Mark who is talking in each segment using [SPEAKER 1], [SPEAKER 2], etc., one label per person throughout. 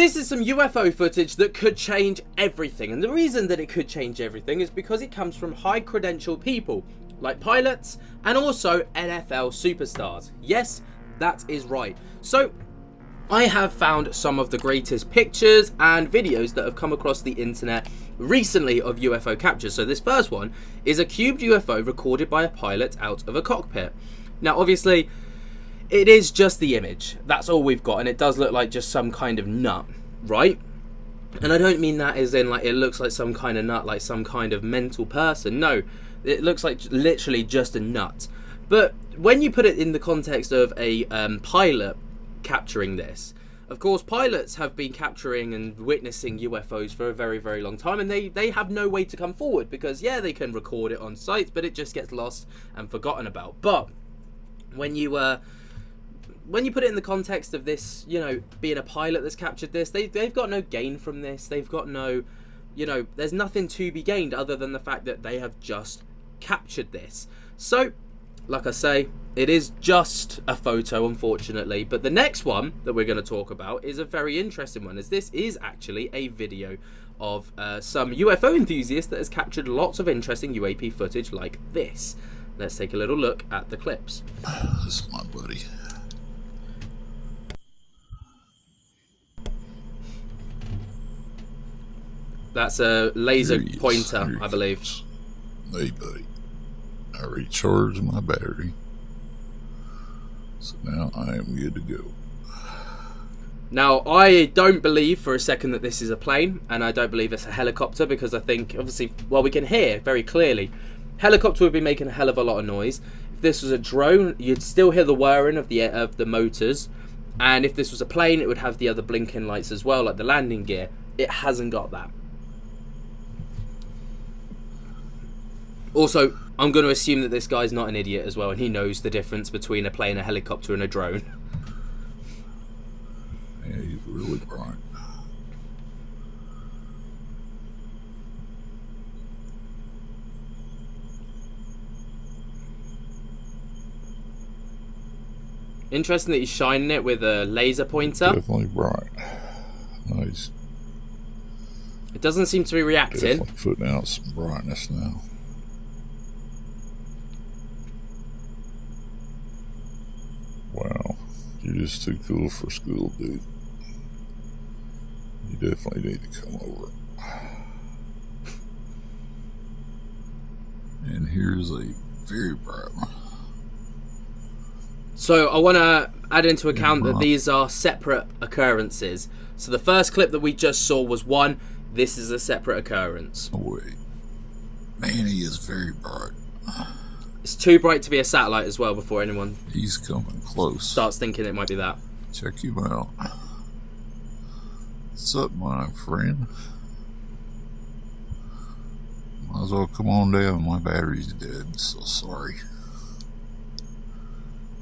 [SPEAKER 1] This is some UFO footage that could change everything, and the reason that it could change everything is because it comes from high credential people like pilots and also NFL superstars. Yes, that is right. So I have found some of the greatest pictures and videos that have come across the internet recently of UFO captures. So this first one is a cubed UFO recorded by a pilot out of a cockpit. Now obviously it is just the image, that's all we've got, and it does look like just some kind of nut, right? And I don't mean that as in like it looks like some kind of nut, like some kind of mental person. No, it looks like literally just a nut. But when you put it in the context of a pilot capturing this, of course pilots have been capturing and witnessing UFOs for a very, very long time, and they have no way to come forward because yeah, they can record it on site, but it just gets lost and forgotten about. But when you put it in the context of this, you know, being a pilot that's captured this, they've got no gain from this. They've got no, you know, there's nothing to be gained other than the fact that they have just captured this. So, like I say, it is just a photo, unfortunately. But the next one that we're going to talk about is a very interesting one, as this is actually a video of some UFO enthusiast that has captured lots of interesting UAP footage like this. Let's take a little look at the clips.
[SPEAKER 2] This is my buddy.
[SPEAKER 1] That's a laser pointer, I believe.
[SPEAKER 2] Hey, buddy. I recharged my battery. So now I am good to go.
[SPEAKER 1] Now, I don't believe for a second that this is a plane, and I don't believe it's a helicopter, because I think, obviously, well, we can hear very clearly. Helicopter would be making a hell of a lot of noise. If this was a drone, you'd still hear the whirring of the motors. And if this was a plane, it would have the other blinking lights as well, like the landing gear. It hasn't got that. Also, I'm going to assume that this guy's not an idiot as well, and he knows the difference between a plane, a helicopter, and a drone.
[SPEAKER 2] Yeah, he's really bright.
[SPEAKER 1] Interesting that he's shining it with a laser pointer.
[SPEAKER 2] Definitely bright. Nice.
[SPEAKER 1] It doesn't seem to be reacting.
[SPEAKER 2] Definitely putting out some brightness now. Wow, you're just too cool for school, dude. You definitely need to come over. And here's a very bright one.
[SPEAKER 1] So I want to add into account that these are separate occurrences. So the first clip that we just saw was one. This is a separate occurrence.
[SPEAKER 2] Oh, wait. Man, he is very bright.
[SPEAKER 1] It's too bright to be a satellite as well before anyone
[SPEAKER 2] He's coming close.
[SPEAKER 1] starts thinking it might be that.
[SPEAKER 2] Check him out. What's up, my friend? Might as well come on down. My battery's dead, so sorry.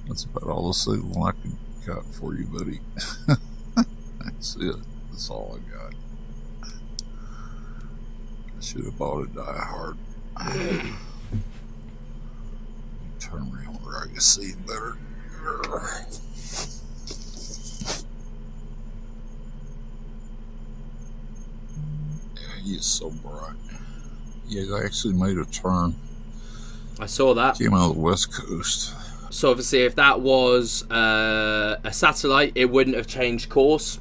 [SPEAKER 2] That's about all the signal I can got for you, buddy. That's it. That's all I got. I should have bought a Die Hard. Turn me on where I can see him better. Yeah, he is so bright. Yeah, they actually made a turn.
[SPEAKER 1] I saw that.
[SPEAKER 2] Came out of the west coast.
[SPEAKER 1] So obviously if that was a satellite, it wouldn't have changed course.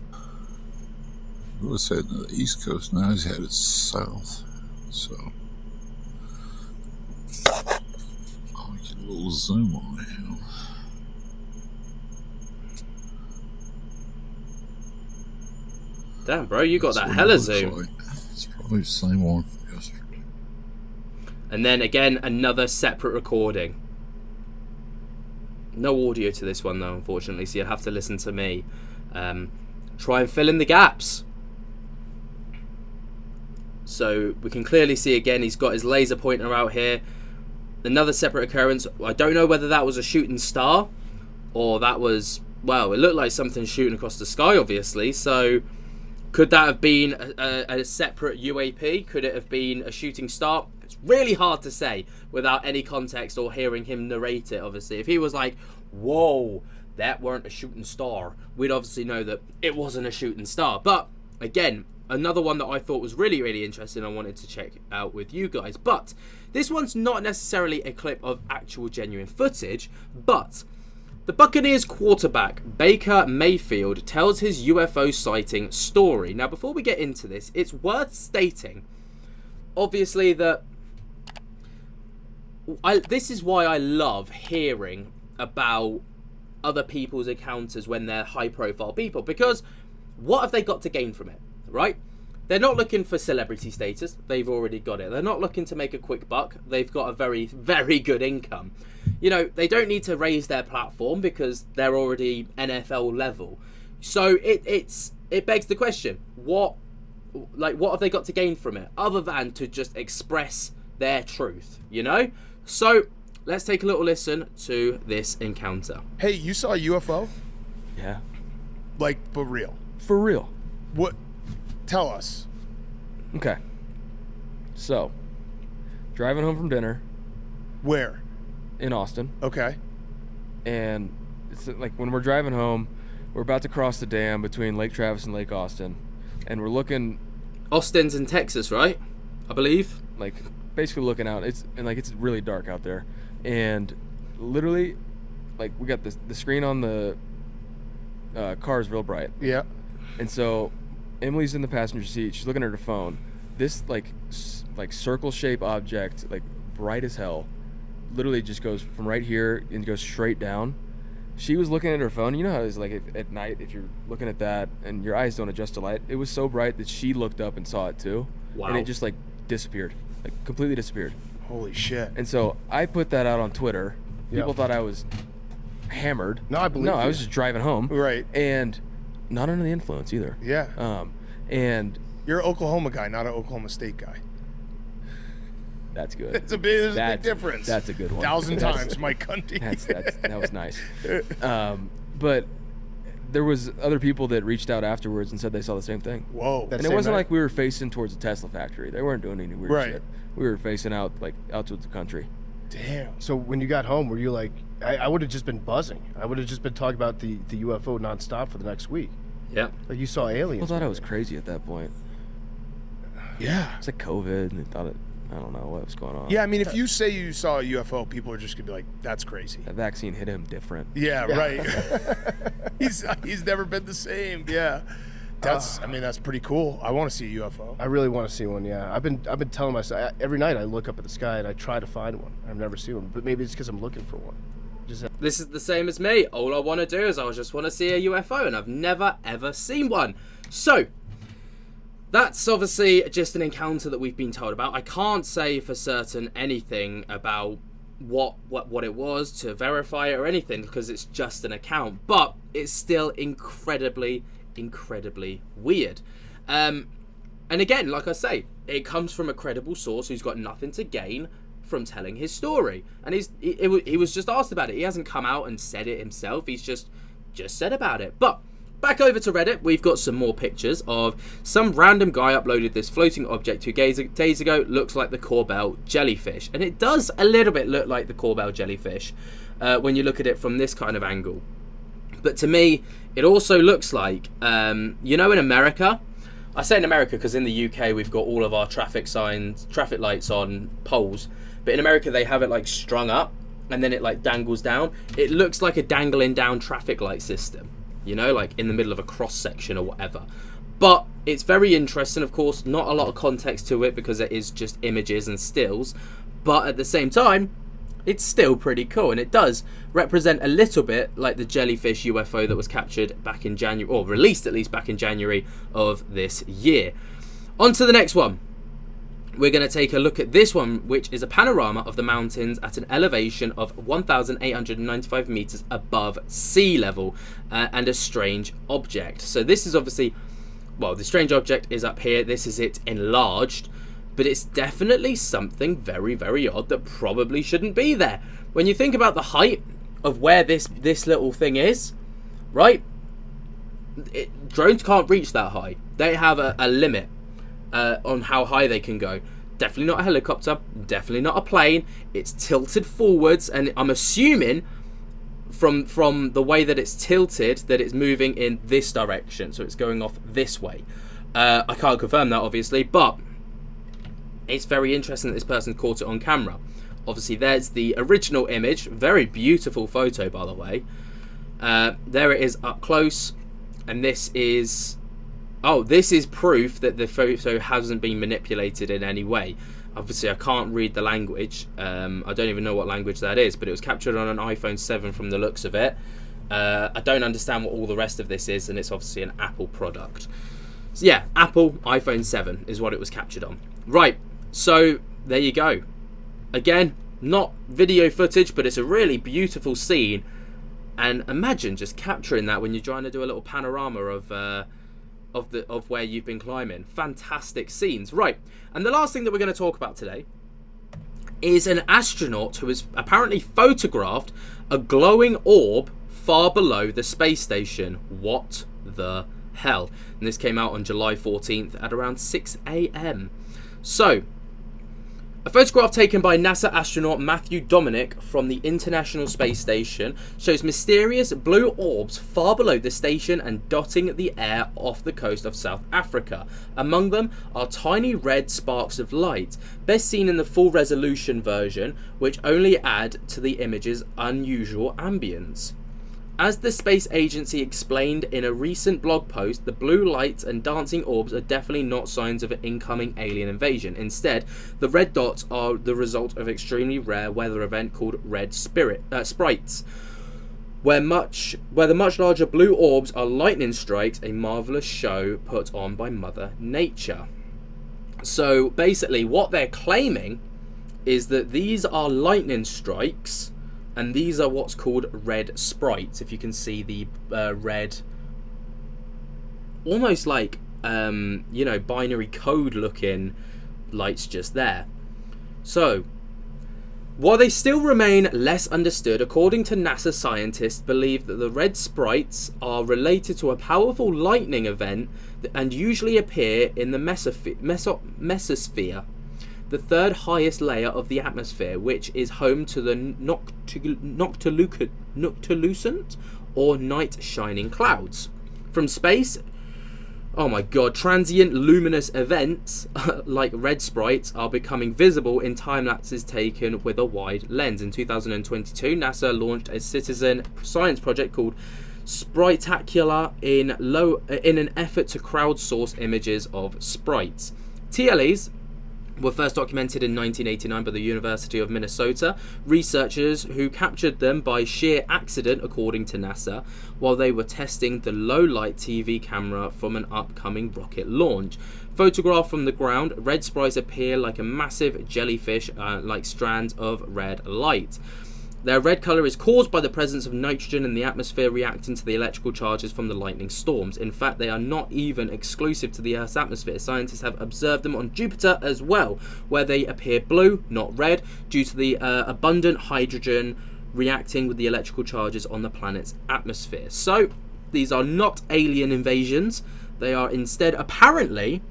[SPEAKER 2] He was heading to the east coast. Now he's headed south. So a little zoom on him.
[SPEAKER 1] Damn, bro, you got that hella zoom.
[SPEAKER 2] Like. It's probably the same one from yesterday.
[SPEAKER 1] And then again, another separate recording. No audio to this one though, unfortunately, so you'll have to listen to me try and fill in the gaps. So we can clearly see again he's got his laser pointer out here. Another separate occurrence. I don't know whether that was a shooting star or that was, well, it looked like something shooting across the sky obviously. So could that have been a separate UAP? Could it have been a shooting star? It's really hard to say without any context or hearing him narrate it, obviously. If he was like, whoa, that weren't a shooting star, we'd obviously know that it wasn't a shooting star. But again, another one that I thought was really, really interesting, I wanted to check out with you guys. But this one's not necessarily a clip of actual genuine footage, but the Buccaneers quarterback, Baker Mayfield, tells his UFO sighting story. Now, before we get into this, it's worth stating, obviously, that this is why I love hearing about other people's encounters when they're high-profile people, because what have they got to gain from it, right? They're not looking for celebrity status. They've already got it. They're not looking to make a quick buck. They've got a very, very good income. You know, they don't need to raise their platform because they're already NFL level. So it begs the question, what have they got to gain from it other than to just express their truth, you know? So let's take a little listen to this encounter.
[SPEAKER 3] Hey, you saw a UFO?
[SPEAKER 4] Yeah.
[SPEAKER 3] Like, but real.
[SPEAKER 4] For real.
[SPEAKER 3] What? Tell us.
[SPEAKER 4] Okay. So, driving home from dinner
[SPEAKER 3] Where?
[SPEAKER 4] in Austin,
[SPEAKER 3] Okay.
[SPEAKER 4] and it's like when we're driving home, we're about to cross the dam between Lake Travis and Lake Austin, and we're looking
[SPEAKER 1] Austin's in Texas, right? I believe.
[SPEAKER 4] like basically looking out. It's really dark out there, and literally, like we got the screen on the car is real bright,
[SPEAKER 3] Yeah.
[SPEAKER 4] and so Emily's in the passenger seat. She's looking at her phone. This like circle shape object, like bright as hell, literally just goes from right here and goes straight down. She was looking at her phone. You know how it is, like at night if you're looking at that and your eyes don't adjust to light. It was so bright that she looked up and saw it too.
[SPEAKER 1] Wow.
[SPEAKER 4] And it just like disappeared, like completely disappeared.
[SPEAKER 3] Holy shit.
[SPEAKER 4] And so I put that out on Twitter. People thought I was hammered.
[SPEAKER 3] No, I believe
[SPEAKER 4] No, I
[SPEAKER 3] you.
[SPEAKER 4] was just driving home.
[SPEAKER 3] Right.
[SPEAKER 4] And not under the influence either.
[SPEAKER 3] Yeah.
[SPEAKER 4] And
[SPEAKER 3] You're an Oklahoma guy, not an Oklahoma State guy.
[SPEAKER 4] that's good.
[SPEAKER 3] There's a big difference.
[SPEAKER 4] That's a good one.
[SPEAKER 3] 1,000
[SPEAKER 4] That's-
[SPEAKER 3] times Mike Gundy.
[SPEAKER 4] that was nice. But there was other people that reached out afterwards and said they saw the same thing.
[SPEAKER 3] Whoa.
[SPEAKER 4] And it wasn't like we were facing towards a Tesla factory. They weren't doing any weird
[SPEAKER 3] Right.
[SPEAKER 4] shit. We were facing out towards the country.
[SPEAKER 3] Damn.
[SPEAKER 5] So when you got home, were you like, I would have just been buzzing. I would have just been talking about the UFO nonstop for the next week.
[SPEAKER 1] Yeah.
[SPEAKER 5] Like you saw aliens.
[SPEAKER 4] People thought I was crazy at that point.
[SPEAKER 3] Yeah.
[SPEAKER 4] It's like COVID, and they thought I don't know what was going on.
[SPEAKER 3] Yeah, I mean, if you say you saw a UFO, people are just going to be like, that's crazy.
[SPEAKER 4] That vaccine hit him different.
[SPEAKER 3] Yeah, right. he's never been the same. Yeah. That's pretty cool. I want to see a UFO.
[SPEAKER 5] I really want to see one. Yeah, I've been telling myself every night I look up at the sky and I try to find one. I've never seen one, but maybe it's because I'm looking for one.
[SPEAKER 1] This is the same as me. All I want to do is I just want to see a UFO, and I've never ever seen one. So that's obviously just an encounter that we've been told about. I can't say for certain anything about what it was to verify it or anything because it's just an account, but it's still incredibly weird. And again, like I say, it comes from a credible source who's got nothing to gain from telling his story, and he was just asked about it. He hasn't come out and said it himself. He's just said about it. But back over to Reddit, we've got some more pictures of some random guy uploaded this floating object 2 days ago. Looks like the Corbel jellyfish, and it does a little bit look like the Corbel jellyfish when you look at it from this kind of angle. But to me, it also looks like, in America, I say in America because in the UK we've got all of our traffic lights on poles. But in America they have it like strung up and then it like dangles down. It looks like a dangling down traffic light system, like in the middle of a cross section or whatever. But it's very interesting, of course, not a lot of context to it because it is just images and stills. But at the same time, it's still pretty cool, and it does represent a little bit like the jellyfish UFO that was captured back in January, or released at least back in January of this year. On to the next one. We're going to take a look at this one, which is a panorama of the mountains at an elevation of 1,895 meters above sea level, and a strange object. So this is obviously, the strange object is up here. This is it enlarged. But it's definitely something very, very odd that probably shouldn't be there. When you think about the height of where this little thing is, right? Drones can't reach that high. They have a limit on how high they can go. Definitely not a helicopter. Definitely not a plane. It's tilted forwards, and I'm assuming from the way that it's tilted, that it's moving in this direction, so it's going off this way. I can't confirm that, obviously, but it's very interesting that this person caught it on camera. Obviously, there's the original image. Very beautiful photo, by the way. There it is up close. And this is... Oh, this is proof that the photo hasn't been manipulated in any way. Obviously, I can't read the language. I don't even know what language that is. But it was captured on an iPhone 7 from the looks of it. I don't understand what all the rest of this is. And it's obviously an Apple product. So yeah, Apple iPhone 7 is what it was captured on. Right. So, there you go. Again, not video footage, but it's a really beautiful scene. And imagine just capturing that when you're trying to do a little panorama of where you've been climbing. Fantastic scenes. Right, and the last thing that we're going to talk about today is an astronaut who has apparently photographed a glowing orb far below the space station. What the hell? And this came out on July 14th at around 6 a.m. So, a photograph taken by NASA astronaut Matthew Dominic from the International Space Station shows mysterious blue orbs far below the station and dotting the air off the coast of South Africa. Among them are tiny red sparks of light, best seen in the full resolution version, which only add to the image's unusual ambience. As the space agency explained in a recent blog post, the blue lights and dancing orbs are definitely not signs of an incoming alien invasion. Instead, the red dots are the result of an extremely rare weather event called red sprites, where the much larger blue orbs are lightning strikes, a marvelous show put on by Mother Nature. So basically, what they're claiming is that these are lightning strikes. And these are what's called red sprites. If you can see the red, almost like, binary code looking lights just there. So, while they still remain less understood, according to NASA scientists believe that the red sprites are related to a powerful lightning event and usually appear in the mesosphere, the third highest layer of the atmosphere, which is home to the noctilucent or night shining clouds. From space, oh my god, transient luminous events like red sprites are becoming visible in time lapses taken with a wide lens. In 2022, NASA launched a citizen science project called Spritacular in an effort to crowdsource images of sprites. TLEs were first documented in 1989 by the University of Minnesota researchers who captured them by sheer accident, according to NASA, while they were testing the low-light TV camera from an upcoming rocket launch. Photographed from the ground, red sprites appear like a massive jellyfish, like strands of red light. Their red colour is caused by the presence of nitrogen in the atmosphere reacting to the electrical charges from the lightning storms. In fact, they are not even exclusive to the Earth's atmosphere. Scientists have observed them on Jupiter as well, where they appear blue, not red, due to the abundant hydrogen reacting with the electrical charges on the planet's atmosphere. So, these are not alien invasions. They are instead, apparently,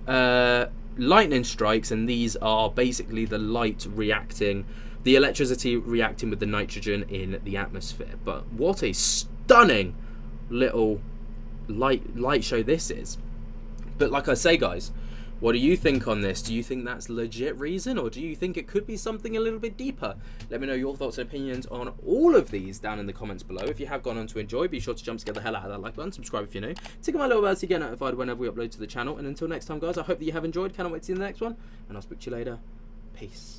[SPEAKER 1] lightning strikes, and these are basically the light reacting, the electricity reacting with the nitrogen in the atmosphere. But what a stunning little light show this is. But like I say, guys, what do you think on this? Do you think that's legit reason, or do you think it could be something a little bit deeper? Let me know your thoughts and opinions on all of these down in the comments below. If you have gone on to enjoy, be sure to jump to get the hell out of that like button, subscribe if you're new, tick my little bell to get notified whenever we upload to the channel. And until next time, guys, I hope that you have enjoyed. Cannot wait to see you in the next one, and I'll speak to you later. Peace.